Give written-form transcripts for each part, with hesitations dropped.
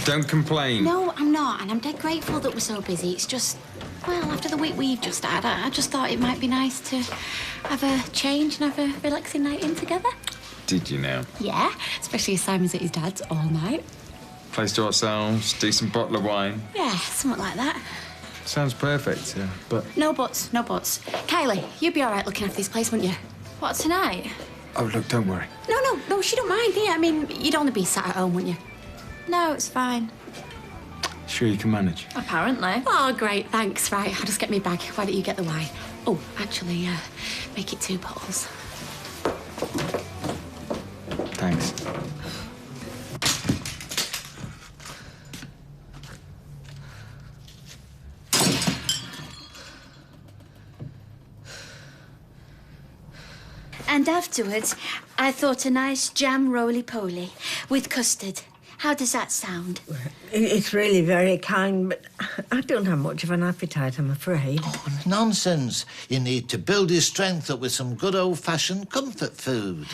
Don't complain. No, I'm not, and I'm dead grateful that we're so busy. It's just, well, after the week we've just had, I just thought it might be nice to have a change and have a relaxing night in together. Did you now? Yeah, especially as Simon's at his dad's all night. Place to ourselves, decent bottle of wine. Yeah, something like that. Sounds perfect, yeah, but... No buts, no buts. Kylie, you'd be all right looking after this place, wouldn't you? What, tonight? Oh, look, don't worry. No, she don't mind, yeah. I mean, you'd only be sat at home, wouldn't you? No, it's fine. Sure you can manage? Apparently. Oh, great, thanks. Right, I'll just get me bag. Why don't you get the wine? Oh, actually, make it 2 bottles. Thanks. And afterwards, I thought a nice jam roly-poly with custard. How does that sound? It's really very kind, but I don't have much of an appetite, I'm afraid. Oh, nonsense. You need to build your strength up with some good old-fashioned comfort food.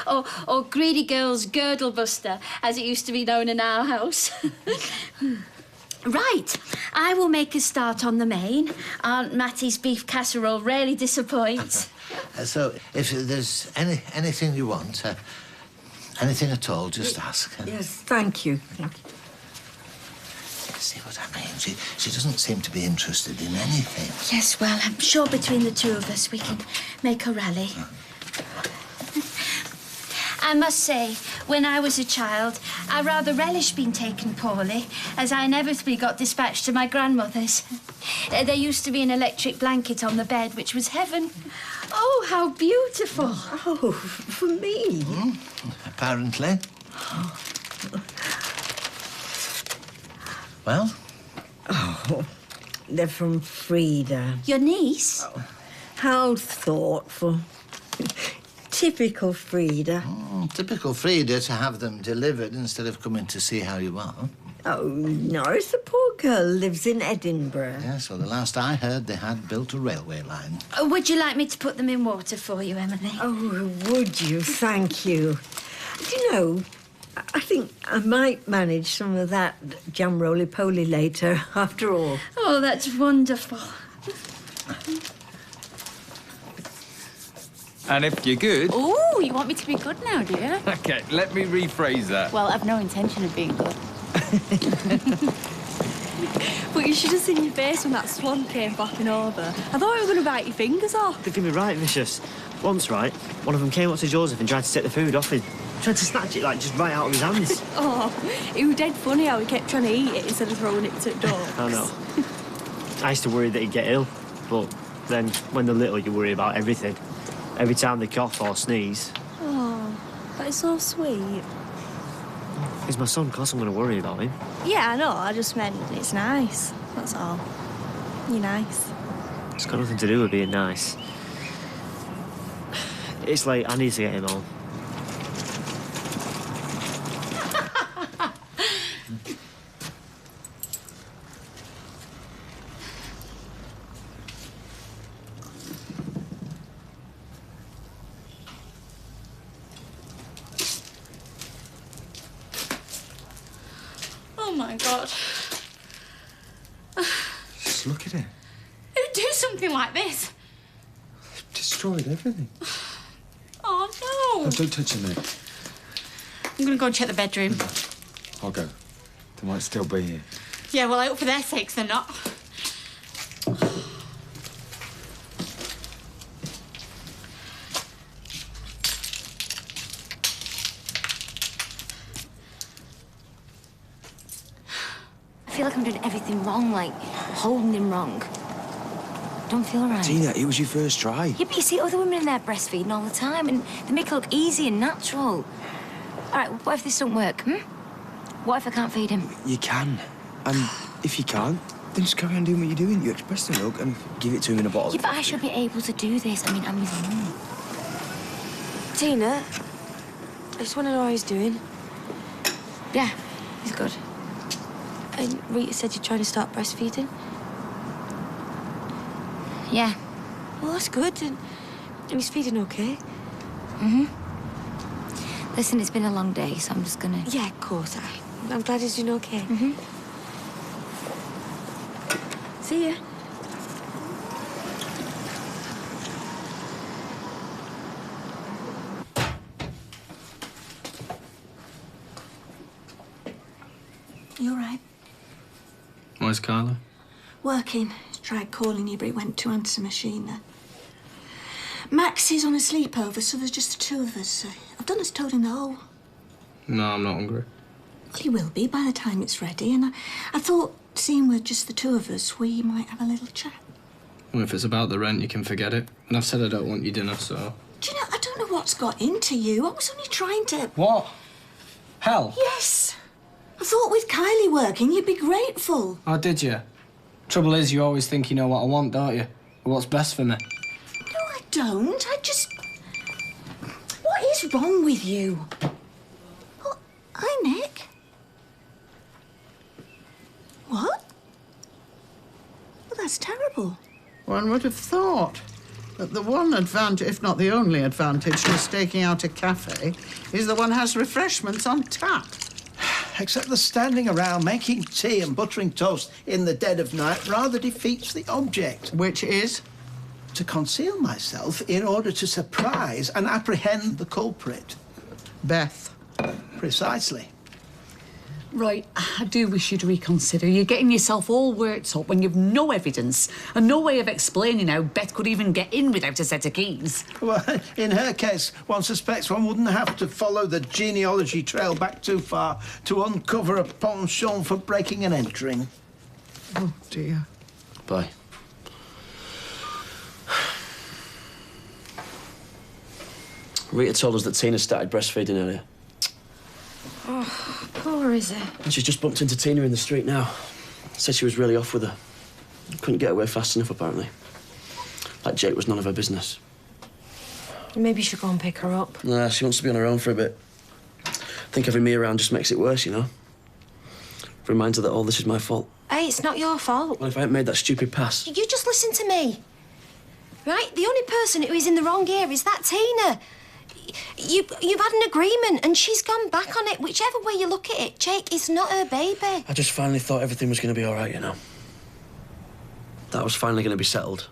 or Greedy Girl's Girdle Buster, as it used to be known in our house. Right, I will make a start on the main. Aunt Mattie's beef casserole rarely disappoints. So, if there's anything you want, anything at all, just ask. Yes, thank you. Thank you. See what I mean? She doesn't seem to be interested in anything. Yes, well, I'm sure between the two of us we can make a rally. I must say, when I was a child, I rather relished being taken poorly, as I inevitably got dispatched to my grandmother's. There used to be an electric blanket on the bed, which was heaven. Oh, how beautiful. Oh, for me? Apparently. Well? Oh, they're from Frida. Your niece? Oh, how thoughtful. Typical Frida. Typical Frida to have them delivered instead of coming to see how you are. Oh, no, the poor girl lives in Edinburgh. Yes, well, the last I heard, they had built a railway line. Would you like me to put them in water for you, Emily? Oh, would you? Thank you. Do you know, I think I might manage some of that jam roly-poly later, after all. Oh, that's wonderful. And if you're good... Oh, you want me to be good now, do you? OK, let me rephrase that. Well, I've no intention of being good. But you should have seen your face when that swan came bopping over. I thought you were going to bite your fingers off. They're going to be right vicious. Once, right, one of them came up to Joseph and tried to take the food off him. Tried to snatch it, like, just right out of his hands. Oh, it was dead funny how he kept trying to eat it instead of throwing it to the dog. I know. I used to worry that he'd get ill, but then when they're little, you worry about everything. Every time they cough or sneeze. Oh, that is so sweet. He's my son, of course I'm going to worry about him. Yeah, I know. I just meant it's nice. That's all. You're nice. It's got nothing to do with being nice. It's late. I need to get him home. Oh, my God. Just look at it. Who'd do something like this? Destroyed everything. Oh, no. Oh, don't touch it, mate. I'm going to go and check the bedroom. I'll go. They might still be here. Yeah, well, I hope for their sakes they're not. I feel like I'm doing everything wrong, like holding him wrong. Don't feel right. Tina, it was your first try. Yeah, but you see other women in there breastfeeding all the time, and they make it look easy and natural. All right, what if this don't work, What if I can't feed him? You can. And if you can't, then just carry on doing what you're doing. You express the milk and give it to him in a bottle. Yeah, but I should be able to do this. I mean, I'm his mum. Tina, I just want to know how he's doing. Yeah, he's good. And Rita said you're trying to start breastfeeding. Yeah. Well, that's good. And he's feeding okay. Listen, it's been a long day, so I'm just gonna... Yeah, of course, I'm glad he's doing okay. Mm-hmm. See ya. You all right? Where's Carla? Working. Tried calling you, but it went to answer machine then. Max is on a sleepover, so there's just the two of us. I've done as told in the hole. No, I'm not hungry. Well, he will be by the time it's ready, and I thought, seeing we're just the two of us, we might have a little chat. Well, if it's about the rent, you can forget it. And I've said I don't want your dinner, so... Do you know, I don't know what's got into you. I was only trying to... What? Hell? Yes. I thought with Kylie working, you'd be grateful. Oh, did you? Trouble is, you always think you know what I want, don't you? Or what's best for me. No, I don't. I just... What is wrong with you? Oh, hi, Nick. What? Well, that's terrible. One would have thought that the one advantage, if not the only advantage, to staking out a cafe is the one has refreshments on tap. Except the standing around making tea and buttering toast in the dead of night rather defeats the object. Which is? To conceal myself in order to surprise and apprehend the culprit. Beth. Precisely. Right, I do wish you'd reconsider. You're getting yourself all worked up when you've no evidence and no way of explaining how Beth could even get in without a set of keys. Well, in her case, one suspects one wouldn't have to follow the genealogy trail back too far to uncover a penchant for breaking and entering. Oh, dear. Bye. Rita told us that Tina started breastfeeding earlier. Oh, poor Izzy. And she's just bumped into Tina in the street now. Said she was really off with her. Couldn't get away fast enough, apparently. Like Jake was none of her business. Maybe you should go and pick her up. Nah, she wants to be on her own for a bit. I think having me around just makes it worse, you know? Reminds her that all this is my fault. Hey, it's not your fault. Well, if I hadn't made that stupid pass... You just listen to me. Right? The only person who is in the wrong here is that Tina. You've had an agreement and she's gone back on it. Whichever way you look at it, Jake is not her baby. I just finally thought everything was going to be all right, you know? That was finally going to be settled.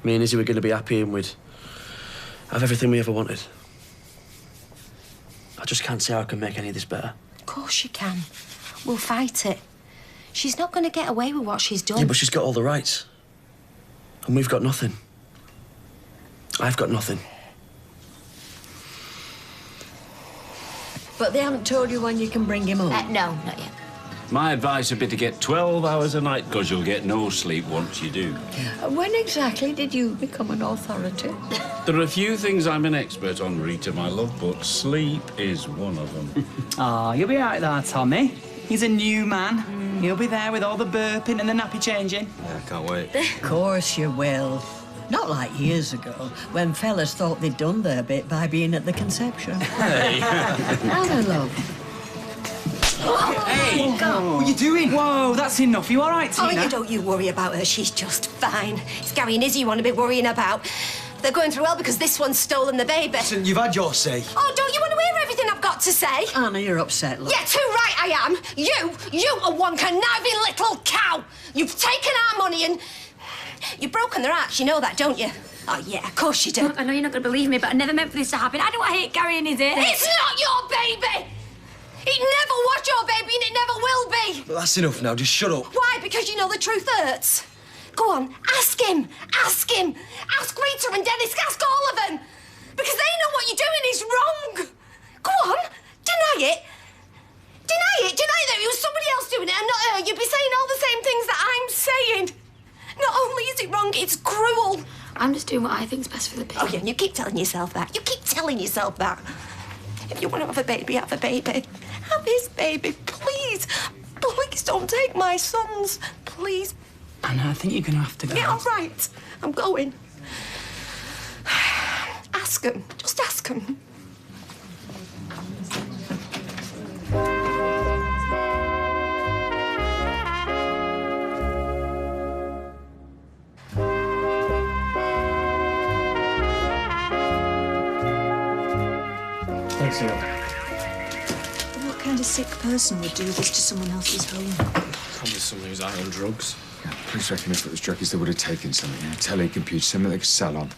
Me and Izzy were going to be happy and we'd have everything we ever wanted. I just can't see how I can make any of this better. Of course you can. We'll fight it. She's not going to get away with what she's done. Yeah, but she's got all the rights. And we've got nothing. I've got nothing. But they haven't told you when you can bring him home? No, not yet. My advice would be to get 12 hours a night, because you'll get no sleep once you do. When exactly did you become an authority? There are a few things I'm an expert on, Rita, my love, but sleep is one of them. Ah, you'll be out there, Tommy. He's a new man. He'll be there with all the burping and the nappy changing. Yeah, I can't wait. Of course you will. Not like years ago, when fellas thought they'd done their bit by being at the conception. Hey. Hello, love. Hey! What are you doing? Whoa, that's enough. You all right, Tina? Oh, don't you worry about her. She's just fine. It's Gary and Izzy you want to be worrying about. They're going through hell because this one's stolen the baby. Listen, you've had your say. Oh, don't you want to hear everything I've got to say? Anna, you're upset, love. Yeah, too right I am. You are one conniving little cow. You've taken our money and... You've broken their hearts, you know that, don't you? Oh, yeah, of course you do. I know you're not going to believe me, but I never meant for this to happen. I don't hate Gary and his ear. It's not your baby! It never was your baby and it never will be! But that's enough now, just shut up. Why? Because you know the truth hurts. Go on, ask him! Ask him! Ask Rita and Dennis, ask all of them! Because they know what you're doing is wrong! Go on, deny it! Deny it! Deny that it was somebody else doing it and not her! You'd be saying all the same things that I'm saying! Not only is it wrong, it's cruel! I'm just doing what I think's best for the baby. Oh, yeah, and you keep telling yourself that. You keep telling yourself that. If you want to have a baby, have a baby. Have his baby, please. Please don't take my sons. Please. Anna, I think you're going to have to go. Yeah, all right. I'm going. Ask him. Just ask him. Thanks, Neil. What can kind of sick person would do this to someone else's home? Probably someone who's out on drugs. Yeah, police reckon if it was druggies, they would have taken something. A telly, computer, something they could sell on.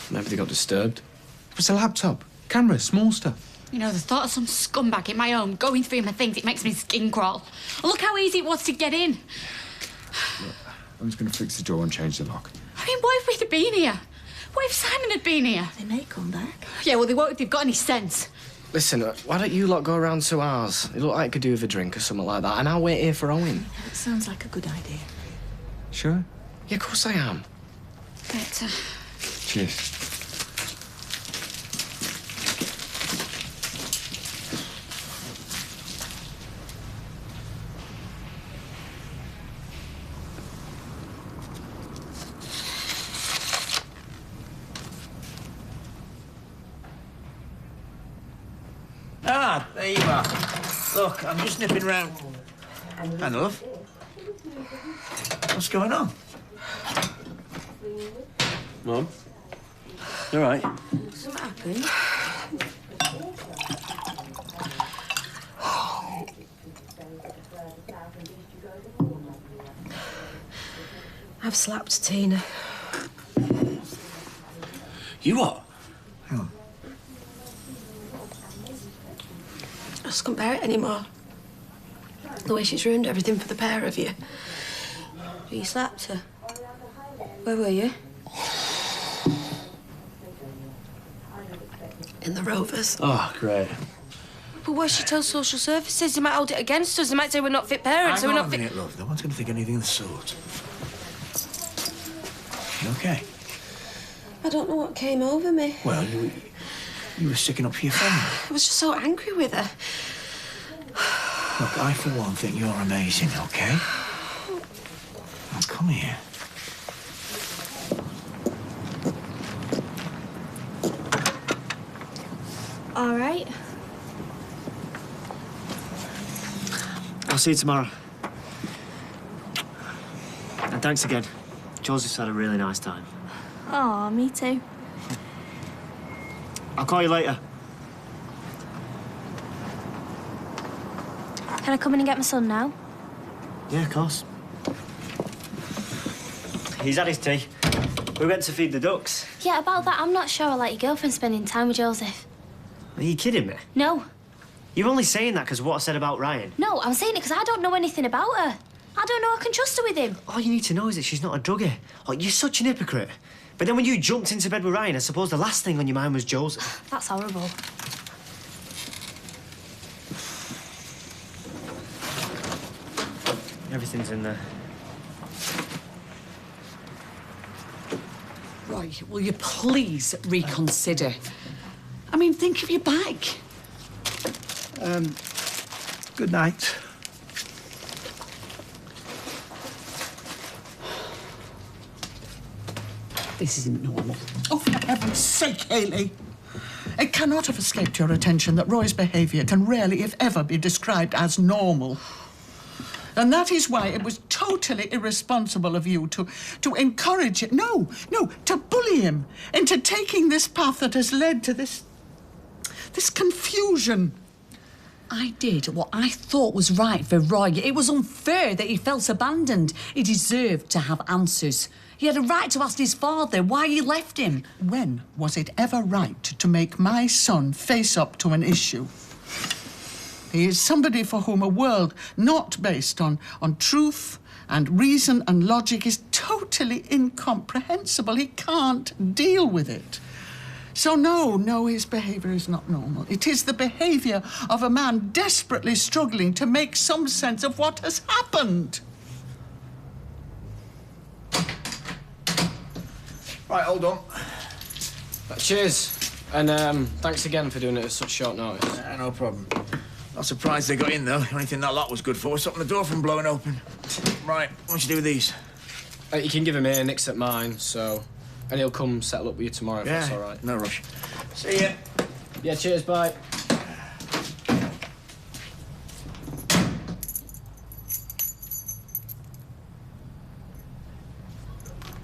Maybe they got disturbed. It was a laptop, camera, small stuff. You know, the thought of some scumbag in my home going through my things, it makes me skin crawl. Look how easy it was to get in. Look, I'm just going to fix the door and change the lock. I mean, what if we'd have been here? What if Simon had been here? They may come back. Yeah, well, they won't if they've got any sense. Listen, why don't you lot go around to ours? It looked like it could do with a drink or something like that, and I'll wait here for Owen. It sounds like a good idea. Sure? Yeah, of course I am. Better. Cheers. Ah, there you are. Look, I'm just nipping round. Hi, love. What's going on? Mum? You all right? Something happened? I've slapped Tina. You what? I just can't bear it anymore. The way she's ruined everything for the pair of you. You slapped her. Where were you? In the Rovers. Oh, great. But what if she tells social services? They might hold it against us. They might say we're not fit parents. Hang we're on not a minute, love. No one's going to think anything of the sort. You okay? I don't know what came over me. Well, you were sticking up for your family. I was just so angry with her. Look, I, for one, think you're amazing, okay? Now, come here. All right. I'll see you tomorrow. And thanks again. Joseph's had a really nice time. Oh, me too. I'll call you later. Can I come in and get my son now? Yeah, of course. He's had his tea. We went to feed the ducks. Yeah, about that, I'm not sure I like your girlfriend spending time with Joseph. Are you kidding me? No. You're only saying that because of what I said about Ryan. No, I'm saying it because I don't know anything about her. I don't know I can trust her with him. All you need to know is that she's not a druggie. Oh, you're such an hypocrite. But then when you jumped into bed with Ryan, I suppose the last thing on your mind was Joseph. That's horrible. Everything's in there. Right, will you please reconsider? I mean, think of your back. Good night. This isn't normal. Oh, for heaven's sake, Hayley. It cannot have escaped your attention that Roy's behaviour can rarely, if ever, be described as normal. And that is why it was totally irresponsible of you to encourage it. No, to bully him into taking this path that has led to this confusion. I did what I thought was right for Roy. It was unfair that he felt abandoned. He deserved to have answers. He had a right to ask his father why he left him. When was it ever right to make my son face up to an issue? He is somebody for whom a world not based on truth and reason and logic is totally incomprehensible. He can't deal with it. So no, his behaviour is not normal. It is the behaviour of a man desperately struggling to make some sense of what has happened. Right, hold on. Cheers. And thanks again for doing it at such short notice. No problem. Not surprised they got in, though. The only thing that lot was good for was stopping the door from blowing open. Right, what do you do with these? You can give him here, Nick's at mine, so... And he'll come settle up with you tomorrow if that's all right. No rush. See ya. Yeah, cheers, bye.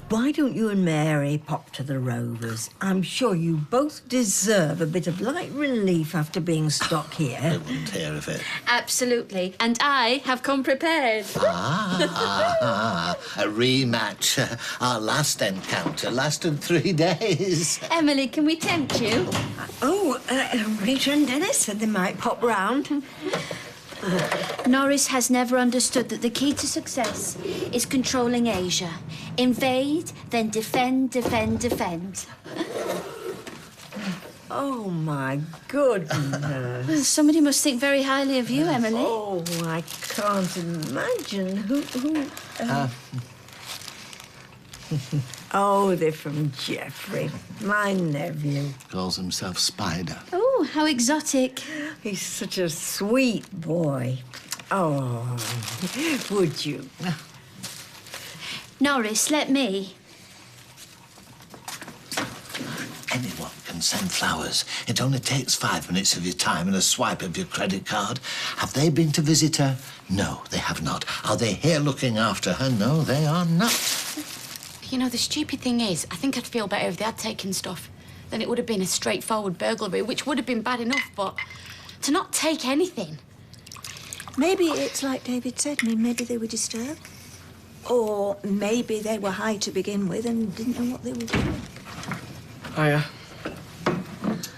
Why don't you and Mary pop to the Rovers? I'm sure you both deserve a bit of light relief after being stuck here. I wouldn't hear of it. Absolutely. And I have come prepared. A rematch. Our last encounter lasted 3 days. Emily, can we tempt you? Oh, Rita and Dennis said they might pop round. Norris has never understood that the key to success is controlling Asia. Invade, then defend, defend, defend. Oh, my goodness. Somebody must think very highly of you, Emily. Oh, I can't imagine. Who? Oh, they're from Geoffrey, my nephew. Calls himself Spider. Oh, how exotic. He's such a sweet boy. Oh, would you? Norris, let me. Anyone can send flowers. It only takes 5 minutes of your time and a swipe of your credit card. Have they been to visit her? No, they have not. Are they here looking after her? No, they are not. You know, the stupid thing is, I think I'd feel better if they had taken stuff. Then it would have been a straightforward burglary, which would have been bad enough, but to not take anything. Maybe it's like David said. I mean, maybe they were disturbed. Or maybe they were high to begin with and didn't know what they were doing. Hiya.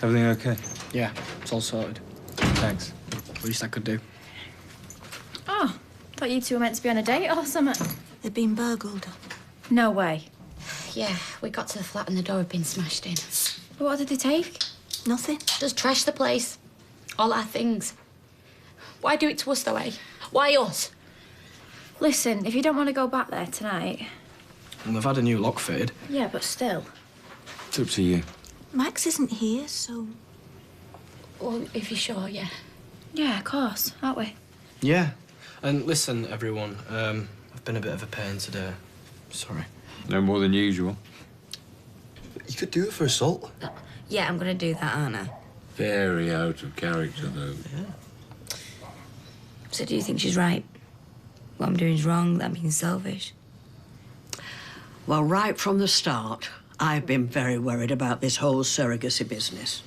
Everything okay? Yeah, it's all sorted. Thanks. Least I could do. Oh, thought you two were meant to be on a date or something. They've been burgled. No way. Yeah, we got to the flat and the door had been smashed in. But what did they take? Nothing. Just trashed the place. All our things. Why do it to us, though, eh? Why us? Listen, if you don't want to go back there tonight... And they've had a new lock fitted. Yeah, but still. It's up to you. Max isn't here, so... Well, if you're sure, yeah. Yeah, of course, aren't we? Yeah. And listen, everyone, I've been a bit of a pain today. Sorry. No more than usual. You could do it for assault. Yeah, I'm gonna do that, aren't I? Very out of character, though. Yeah. So do you think she's right? What I'm doing is wrong, that I'm being selfish? Well, right from the start, I've been very worried about this whole surrogacy business.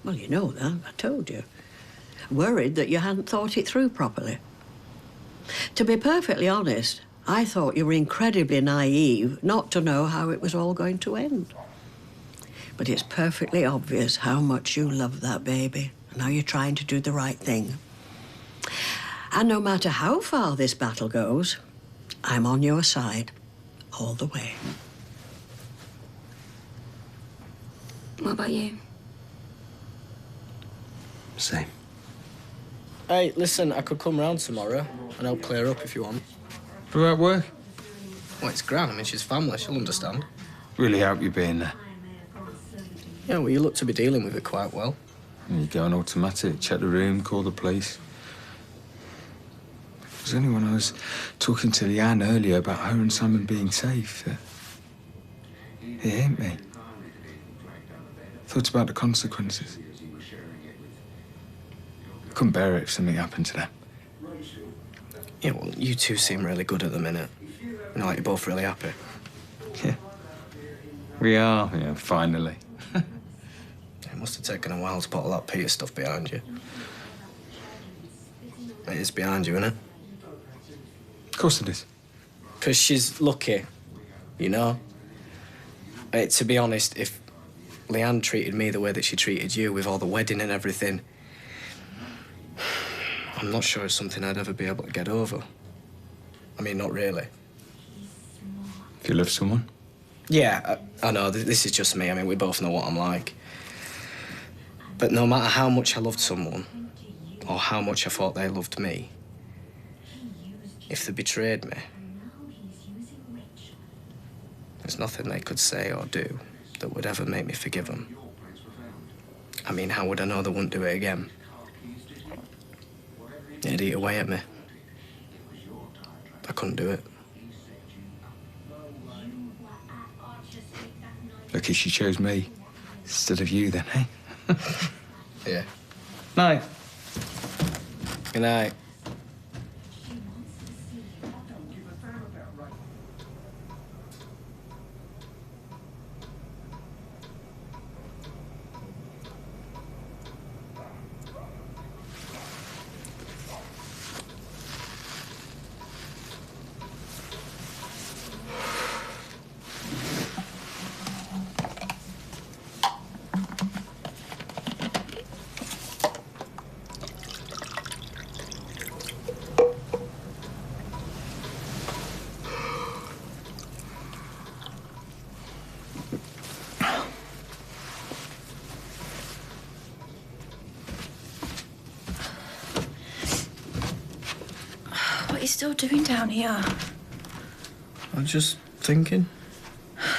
Well, you know that, I told you. Worried that you hadn't thought it through properly. To be perfectly honest, I thought you were incredibly naive not to know how it was all going to end. But it's perfectly obvious how much you love that baby and how you're trying to do the right thing. And no matter how far this battle goes, I'm on your side all the way. What about you? Same. Hey, listen, I could come round tomorrow and help clear up if you want. Will that work? Well, it's Gran. I mean, she's family. She'll understand. Really help you being there. Yeah, well, you look to be dealing with it quite well. You go on automatic, check the room, call the police. It was only when I was talking to Leanne earlier about her and Simon being safe that it hit me. Thoughts about the consequences. I couldn't bear it if something happened to them. Yeah, well, you two seem really good at the minute. You know, like you're both really happy. Yeah. We are, yeah, finally. It must have taken a while to put all that Peter stuff behind you. It is behind you, isn't it? Of course it is. Because she's lucky, you know? To be honest, if Leanne treated me the way that she treated you with all the wedding and everything, I'm not sure it's something I'd ever be able to get over. I mean, not really. If you love someone? Yeah, I know, this is just me. I mean, we both know what I'm like. But no matter how much I loved someone, or how much I thought they loved me, if they betrayed me, there's nothing they could say or do that would ever make me forgive them. I mean, how would I know they wouldn't do it again? It'd eat away at me. I couldn't do it. Lucky she chose me instead of you then, eh? Yeah. Night. Good night. still doing down here? I'm just thinking.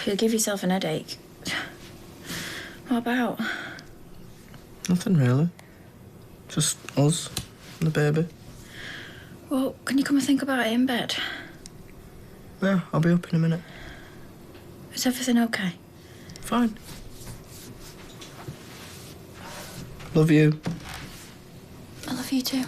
You'll give yourself an headache. What about? Nothing really. Just us and the baby. Well, can you come and think about it in bed? Yeah, I'll be up in a minute. Is everything okay? Fine. Love you. I love you too.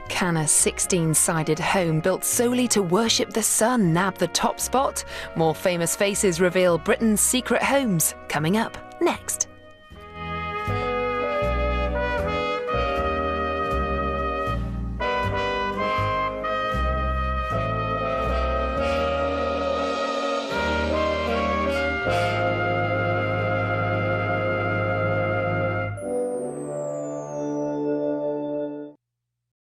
Can a 16-sided home built solely to worship the sun nab the top spot? More famous faces reveal Britain's secret homes, coming up next.